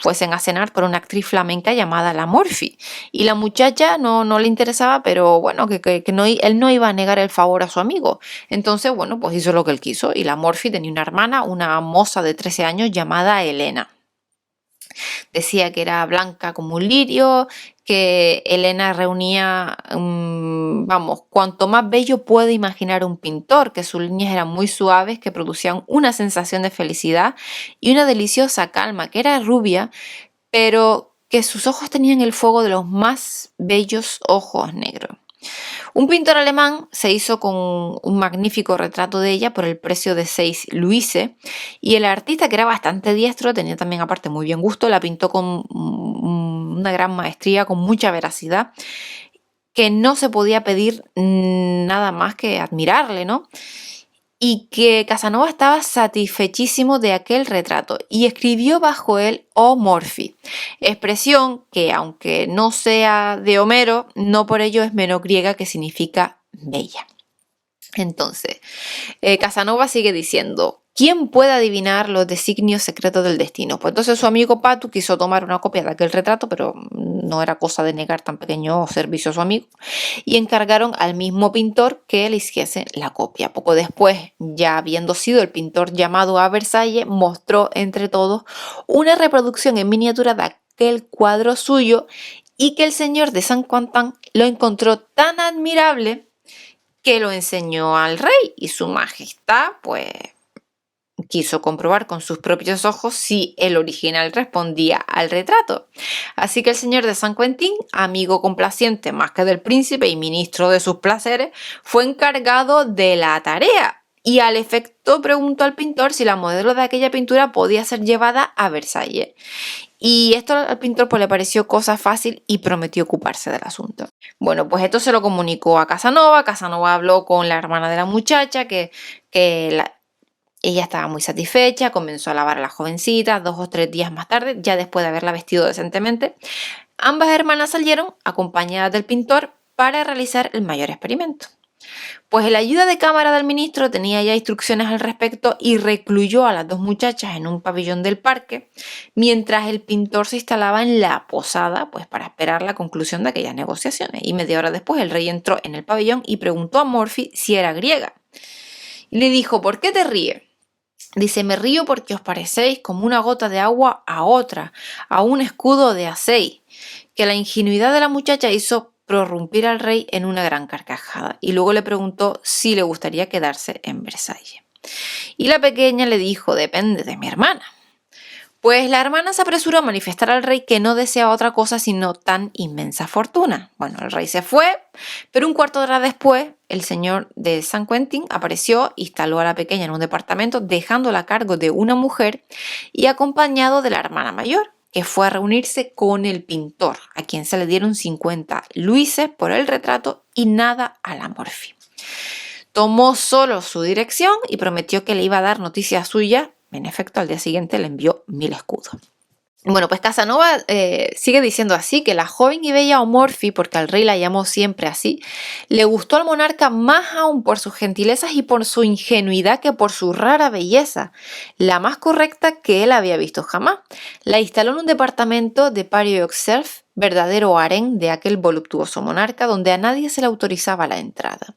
fuesen a cenar con una actriz flamenca llamada la Murphy, y la muchacha no le interesaba, pero bueno, que no, él no iba a negar el favor a su amigo. Entonces, bueno, pues hizo lo que él quiso, y la Murphy tenía una hermana, una moza de 13 años llamada Elena. Decía que era blanca como un lirio, que Elena reunía, cuanto más bello puede imaginar un pintor, que sus líneas eran muy suaves, que producían una sensación de felicidad y una deliciosa calma, que era rubia, pero que sus ojos tenían el fuego de los más bellos ojos negros. Un pintor alemán se hizo con un magnífico retrato de ella por el precio de 6 luises, y el artista, que era bastante diestro, tenía también aparte muy bien gusto, la pintó con una gran maestría, con mucha veracidad, que no se podía pedir nada más que admirarle, ¿no? Y que Casanova estaba satisfechísimo de aquel retrato y escribió bajo él "O Morphy", expresión que, aunque no sea de Homero, no por ello es menos griega, que significa bella. Entonces, Casanova sigue diciendo: ¿quién puede adivinar los designios secretos del destino? Pues entonces su amigo Patou quiso tomar una copia de aquel retrato, pero no era cosa de negar tan pequeño servicio a su amigo, y encargaron al mismo pintor que le hiciese la copia. Poco después, ya habiendo sido el pintor llamado a Versalles, mostró entre todos una reproducción en miniatura de aquel cuadro suyo, y que el señor de Saint-Quentin lo encontró tan admirable que lo enseñó al rey, y su majestad pues quiso comprobar con sus propios ojos si el original respondía al retrato. Así que el señor de Saint-Quentin, amigo complaciente más que del príncipe y ministro de sus placeres, fue encargado de la tarea, y al efecto preguntó al pintor si la modelo de aquella pintura podía ser llevada a Versalles. Y esto al pintor pues le pareció cosa fácil y prometió ocuparse del asunto. Bueno, pues esto se lo comunicó a Casanova. Casanova habló con la hermana de la muchacha, ella estaba muy satisfecha, comenzó a lavar a la jovencita 2 o 3 días más tarde, ya después de haberla vestido decentemente. Ambas hermanas salieron acompañadas del pintor para realizar el mayor experimento. Pues el ayuda de cámara del ministro tenía ya instrucciones al respecto y recluyó a las 2 muchachas en un pabellón del parque, mientras el pintor se instalaba en la posada, pues para esperar la conclusión de aquellas negociaciones. Y media hora después el rey entró en el pabellón y preguntó a Murphy si era griega. Y le dijo: ¿por qué te ríes? Dice: me río porque os parecéis como una gota de agua a otra, a un escudo de aceite. Que la ingenuidad de la muchacha hizo prorrumpir al rey en una gran carcajada, y luego le preguntó si le gustaría quedarse en Versalles. Y la pequeña le dijo: depende de mi hermana. Pues la hermana se apresuró a manifestar al rey que no deseaba otra cosa sino tan inmensa fortuna. Bueno, el rey se fue, pero un cuarto de hora después el señor de Saint-Quentin apareció, instaló a la pequeña en un departamento, dejándola a cargo de una mujer y acompañado de la hermana mayor, que fue a reunirse con el pintor, a quien se le dieron 50 luises por el retrato y nada a la Murphy. Tomó solo su dirección y prometió que le iba a dar noticias suyas. En efecto, al día siguiente le envió 1000 escudos. Bueno, pues Casanova sigue diciendo así que la joven y bella Murphy, porque al rey la llamó siempre así, le gustó al monarca más aún por sus gentilezas y por su ingenuidad que por su rara belleza, la más correcta que él había visto jamás. La instaló en un departamento de Paris-Auxerre, verdadero harén de aquel voluptuoso monarca, donde a nadie se le autorizaba la entrada.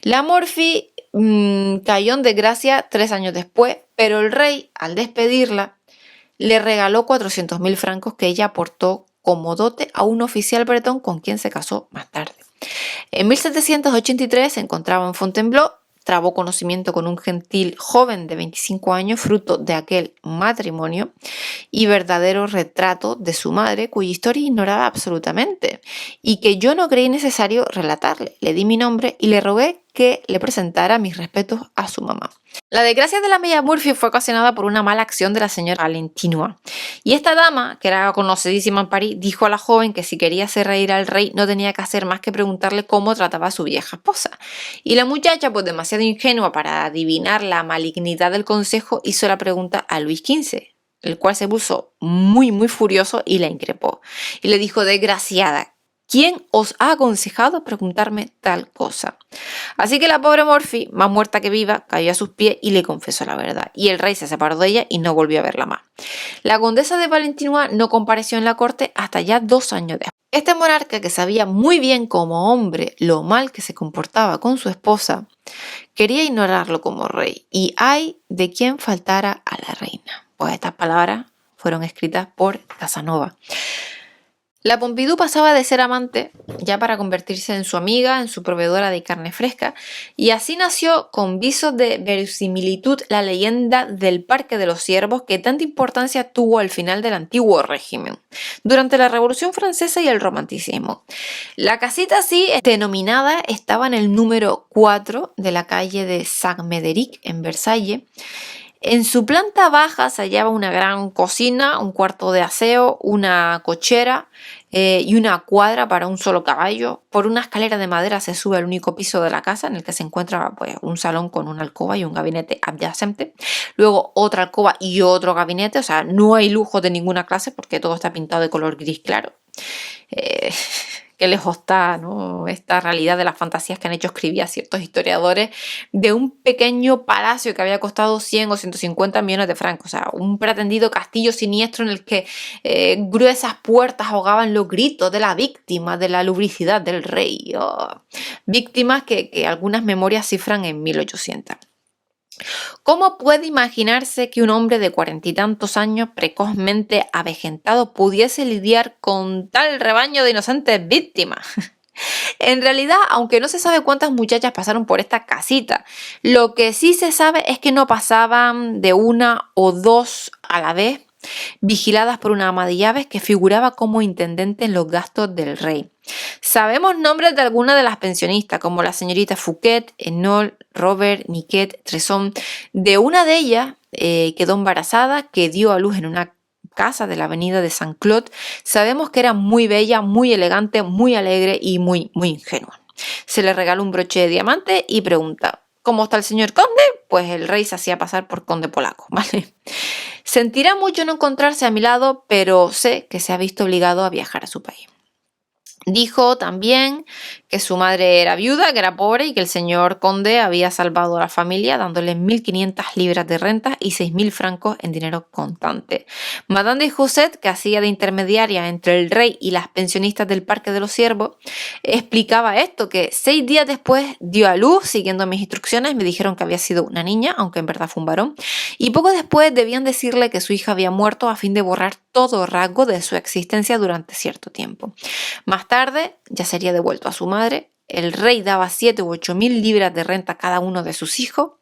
La Murphy cayó en desgracia 3 años después, pero el rey, al despedirla, le regaló 400.000 francos que ella aportó como dote a un oficial bretón con quien se casó más tarde. En 1783 se encontraba en Fontainebleau trabó conocimiento con un gentil joven de 25 años, fruto de aquel matrimonio y verdadero retrato de su madre, cuya historia ignoraba absolutamente y que yo no creí necesario relatarle. Le di mi nombre y le rogué que le presentara mis respetos a su mamá. La desgracia de la Milla Murphy fue ocasionada por una mala acción de la señora Valentinois. Y esta dama, que era conocidísima en París, dijo a la joven que si quería hacer reír al rey no tenía que hacer más que preguntarle cómo trataba a su vieja esposa. Y la muchacha, pues demasiado ingenua para adivinar la malignidad del consejo, hizo la pregunta a Luis XV, el cual se puso muy furioso y la increpó. Y le dijo: desgraciada, ¿quién os ha aconsejado preguntarme tal cosa? Así que la pobre Morphy, más muerta que viva, cayó a sus pies y le confesó la verdad. Y el rey se separó de ella y no volvió a verla más. La condesa de Valentinois no compareció en la corte hasta ya 2 años después. Este monarca, que sabía muy bien como hombre lo mal que se comportaba con su esposa, quería ignorarlo como rey. Y ay de quien faltara a la reina. Pues estas palabras fueron escritas por Casanova. La Pompidou pasaba de ser amante ya para convertirse en su amiga, en su proveedora de carne fresca, y así nació con visos de verosimilitud la leyenda del Parque de los Ciervos, que tanta importancia tuvo al final del antiguo régimen, durante la Revolución Francesa y el Romanticismo. La casita así denominada estaba en el número 4 de la calle de Saint-Médéric, en Versalles. En su planta baja se hallaba una gran cocina, un cuarto de aseo, una cochera y una cuadra para un solo caballo. Por una escalera de madera se sube al único piso de la casa, en el que se encuentra pues, un salón con una alcoba y un gabinete adyacente. Luego otra alcoba y otro gabinete, o sea, no hay lujo de ninguna clase porque todo está pintado de color gris claro. Qué lejos está, ¿no?, esta realidad de las fantasías que han hecho escribir a ciertos historiadores de un pequeño palacio que había costado 100 o 150 millones de francos, o sea, un pretendido castillo siniestro en el que gruesas puertas ahogaban los gritos de la víctima de la lubricidad del rey. Oh, víctimas que algunas memorias cifran en 1800. ¿Cómo puede imaginarse que un hombre de 40 y tantos años, precozmente avejentado, pudiese lidiar con tal rebaño de inocentes víctimas? En realidad, aunque no se sabe cuántas muchachas pasaron por esta casita, lo que sí se sabe es que no pasaban de 1 o 2 a la vez, vigiladas por una ama de llaves que figuraba como intendente en los gastos del rey. Sabemos nombres de algunas de las pensionistas, como la señorita Fouquet, Enol, Robert, Niquet, Tresson. De una de ellas quedó embarazada, que dio a luz en una casa de la avenida de Saint-Claude. Sabemos que era muy bella, muy elegante, muy alegre y muy ingenua. Se le regaló un broche de diamante y pregunta: ¿cómo está el señor conde? Pues el rey se hacía pasar por conde polaco, ¿vale? Sentirá mucho no encontrarse a mi lado, pero sé que se ha visto obligado a viajar a su país. Dijo también que su madre era viuda, que era pobre y que el señor conde había salvado a la familia dándole 1.500 libras de renta y 6.000 francos en dinero contante. Madame de Joset, que hacía de intermediaria entre el rey y las pensionistas del Parque de los Ciervos, explicaba esto, que 6 días después dio a luz, siguiendo mis instrucciones. Me dijeron que había sido una niña, aunque en verdad fue un varón, y poco después debían decirle que su hija había muerto a fin de borrar todo rasgo de su existencia durante cierto tiempo. Más tarde ya sería devuelto a su madre. El rey daba 7 u 8.000 libras de renta a cada uno de sus hijos.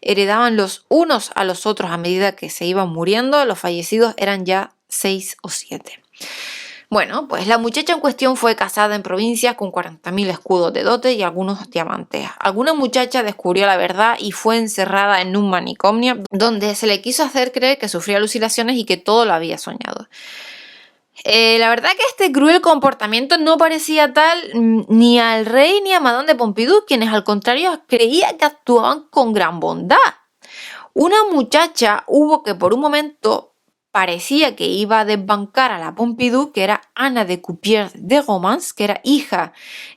Heredaban los unos a los otros a medida que se iban muriendo. Los fallecidos eran ya 6 o 7. Bueno, pues la muchacha en cuestión fue casada en provincias con 40.000 escudos de dote y algunos diamantes. Alguna muchacha descubrió la verdad y fue encerrada en un manicomio donde se le quiso hacer creer que sufría alucinaciones y que todo lo había soñado. La verdad que este cruel comportamiento no parecía tal ni al rey ni a Madame de Pompidou, quienes al contrario creían que actuaban con gran bondad. Una muchacha hubo que por un momento parecía que iba a desbancar a la Pompidou, que era Ana de Coupiers de Romans, que era hija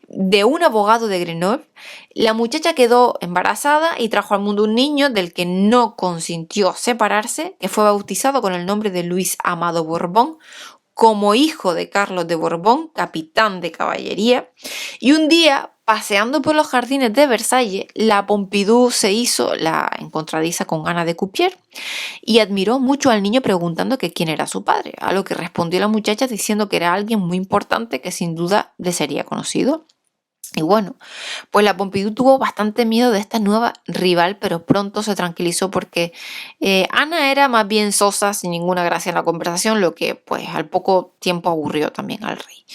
de un abogado de Grenoble. La muchacha quedó embarazada y trajo al mundo un niño del que no consintió separarse, que fue bautizado con el nombre de Luis Amado Borbón, como hijo de Carlos de Borbón, capitán de caballería. Y un día, paseando por los jardines de Versalles, la Pompidou se hizo la encontradiza con Ana de Coupiers y admiró mucho al niño preguntando que quién era su padre, a lo que respondió la muchacha diciendo que era alguien muy importante que sin duda le sería conocido. Y bueno, pues la Pompidou tuvo bastante miedo de esta nueva rival, pero pronto se tranquilizó porque Ana era más bien sosa, sin ninguna gracia en la conversación, lo que pues al poco tiempo aburrió también al rey.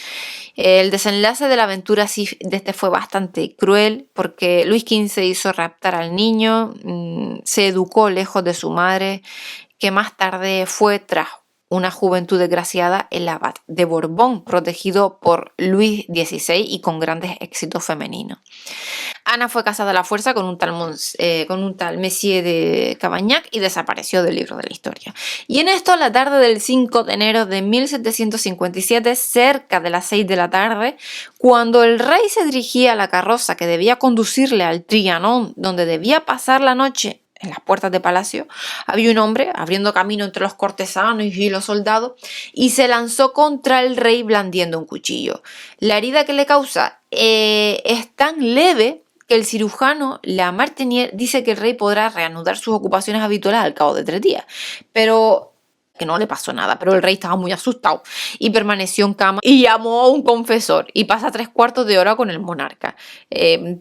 El desenlace de la aventura de este fue bastante cruel porque Luis XV hizo raptar al niño, se educó lejos de su madre, que más tarde fue tras una juventud desgraciada el abad de Borbón, protegido por Luis XVI y con grandes éxitos femeninos. Ana fue casada a la fuerza con un tal Messier de Cavaignac y desapareció del libro de la historia. Y en esto, la tarde del 5 de enero de 1757, cerca de las 6 de la tarde, cuando el rey se dirigía a la carroza que debía conducirle al Trianon, donde debía pasar la noche en las puertas de palacio, había un hombre abriendo camino entre los cortesanos y los soldados y se lanzó contra el rey blandiendo un cuchillo. La herida que le causa es tan leve que el cirujano Lamartinière dice que el rey podrá reanudar sus ocupaciones habituales al cabo de 3 días, pero que no le pasó nada, pero el rey estaba muy asustado y permaneció en cama y llamó a un confesor y pasa 3/4 de hora con el monarca.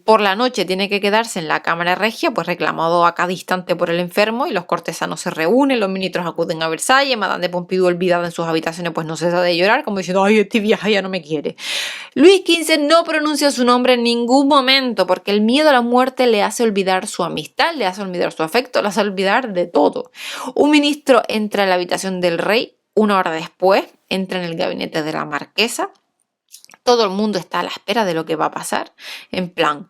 Por la noche tiene que quedarse en la cámara regia, pues reclamado a cada instante por el enfermo, y los cortesanos se reúnen, los ministros acuden a Versalles, Madame de Pompidou, olvidada en sus habitaciones, pues no cesa de llorar, como diciendo, ay, este vieja ya no me quiere. Luis XV no pronuncia su nombre en ningún momento porque el miedo a la muerte le hace olvidar su amistad, le hace olvidar su afecto, le hace olvidar de todo. Un ministro entra en la habitación del rey, 1 hora después entra en el gabinete de la marquesa. Todo el mundo está a la espera de lo que va a pasar, en plan,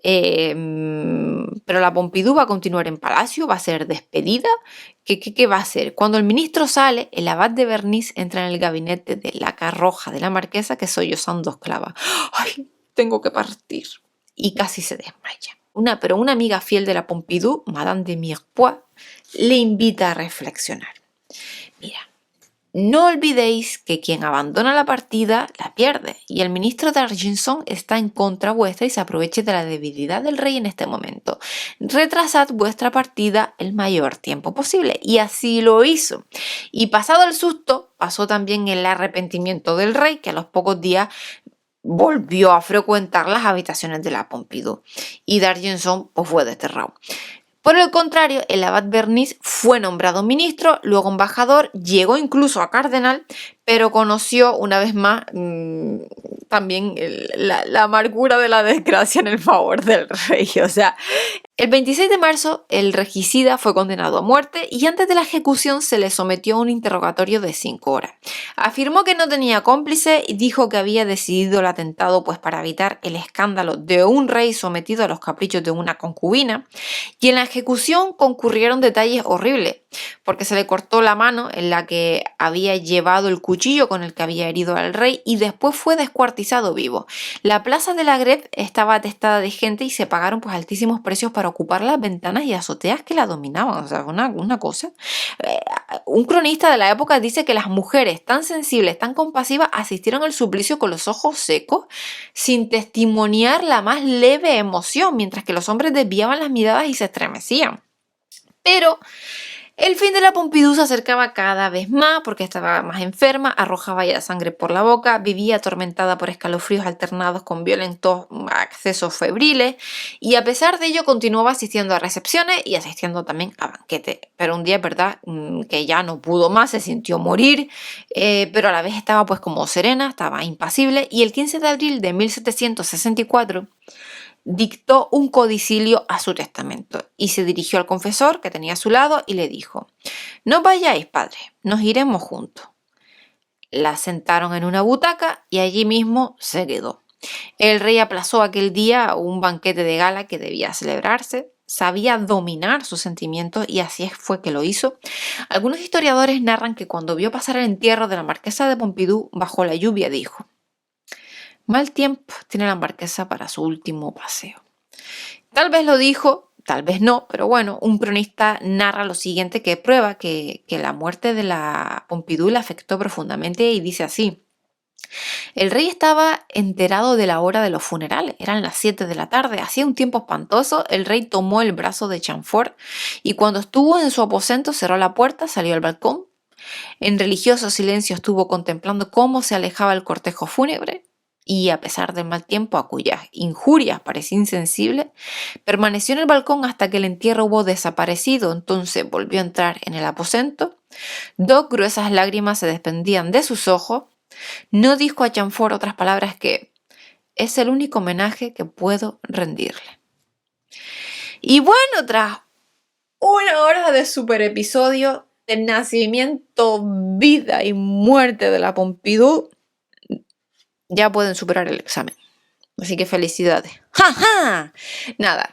pero la Pompidou va a continuar en palacio, va a ser despedida. ¿Qué va a hacer? Cuando el ministro sale, el abad de Bernis entra en el gabinete de la carroja de la marquesa, que sollozando exclama, ¡ay, tengo que partir! Y casi se desmaya. Pero una amiga fiel de la Pompidou, Madame de Mirepoix, le invita a reflexionar. Mira, no olvidéis que quien abandona la partida la pierde, y el ministro d'Argenson está en contra vuestra y se aproveche de la debilidad del rey en este momento. Retrasad vuestra partida el mayor tiempo posible, y así lo hizo. Y pasado el susto, pasó también el arrepentimiento del rey, que a los pocos días volvió a frecuentar las habitaciones de la Pompidou, y d'Argenson pues fue desterrado. Por el contrario, el abad Bernis fue nombrado ministro, luego embajador, llegó incluso a cardenal, pero conoció una vez más también la amargura de la desgracia en el favor del rey. O sea, el 26 de marzo el regicida fue condenado a muerte y antes de la ejecución se le sometió a un interrogatorio de 5 horas. Afirmó que no tenía cómplice y dijo que había decidido el atentado pues para evitar el escándalo de un rey sometido a los caprichos de una concubina, y en la ejecución concurrieron detalles horribles, porque se le cortó la mano en la que había llevado el cuchillo con el que había herido al rey y después fue descuartizado vivo. La plaza de la Greve estaba atestada de gente y se pagaron pues altísimos precios para ocupar las ventanas y azoteas que la dominaban. O sea, una cosa. Un cronista de la época dice que las mujeres tan sensibles, tan compasivas, asistieron al suplicio con los ojos secos, sin testimoniar la más leve emoción, mientras que los hombres desviaban las miradas y se estremecían. Pero el fin de la Pompidou se acercaba cada vez más porque estaba más enferma, arrojaba ya sangre por la boca, vivía atormentada por escalofríos alternados con violentos accesos febriles, y a pesar de ello continuaba asistiendo a recepciones y asistiendo también a banquetes. Pero un día es verdad que ya no pudo más, se sintió morir, pero a la vez estaba pues como serena, estaba impasible, y el 15 de abril de 1764 dictó un codicilio a su testamento y se dirigió al confesor que tenía a su lado y le dijo: «No vayáis, padre, nos iremos juntos». La sentaron en una butaca y allí mismo se quedó. El rey aplazó aquel día un banquete de gala que debía celebrarse, sabía dominar sus sentimientos y así fue que lo hizo. Algunos historiadores narran que cuando vio pasar el entierro de la marquesa de Pompidou bajo la lluvia dijo: «Mal tiempo tiene la marquesa para su último paseo». Tal vez lo dijo, tal vez no, pero bueno, un cronista narra lo siguiente que prueba que la muerte de la Pompidou le afectó profundamente y dice así: «El rey estaba enterado de la hora de los funerales, eran las 7 de la tarde, hacía un tiempo espantoso, el rey tomó el brazo de Chamfort y cuando estuvo en su aposento cerró la puerta, salió al balcón. En religioso silencio estuvo contemplando cómo se alejaba el cortejo fúnebre. y a pesar del mal tiempo, a cuyas injurias parecía insensible, permaneció en el balcón hasta que el entierro hubo desaparecido. Entonces volvió a entrar en el aposento. 2 gruesas lágrimas se desprendían de sus ojos. No dijo a Chamfort otras palabras que: es el único homenaje que puedo rendirle. Y bueno, tras 1 hora de super episodio del nacimiento, vida y muerte de la Pompidou, ya pueden superar el examen. Así que felicidades. ¡Ja, ja! Nada,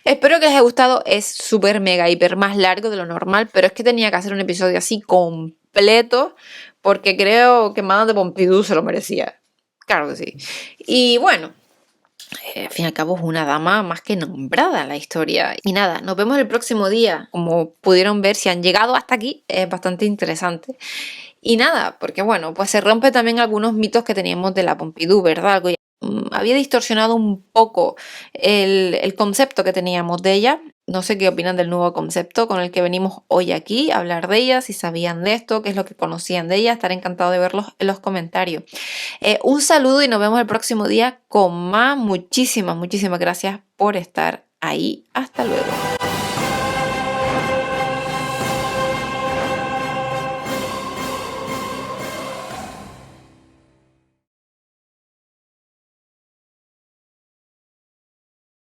espero que les haya gustado. Es súper mega hiper más largo de lo normal, pero es que tenía que hacer un episodio así completo porque creo que Madame de Pompidou se lo merecía. Claro que sí. Y bueno, al fin y al cabo es una dama más que nombrada en la historia. Y nada, nos vemos el próximo día. Como pudieron ver, si han llegado hasta aquí, es bastante interesante. Y nada, porque bueno, pues se rompe también algunos mitos que teníamos de la Pompidou, ¿verdad? Algo ya, había distorsionado un poco el concepto que teníamos de ella. No sé qué opinan del nuevo concepto con el que venimos hoy aquí a hablar de ella, si sabían de esto, qué es lo que conocían de ella. Estaré encantado de verlos en los comentarios. Un saludo y nos vemos el próximo día con más. Muchísimas gracias por estar ahí. Hasta luego.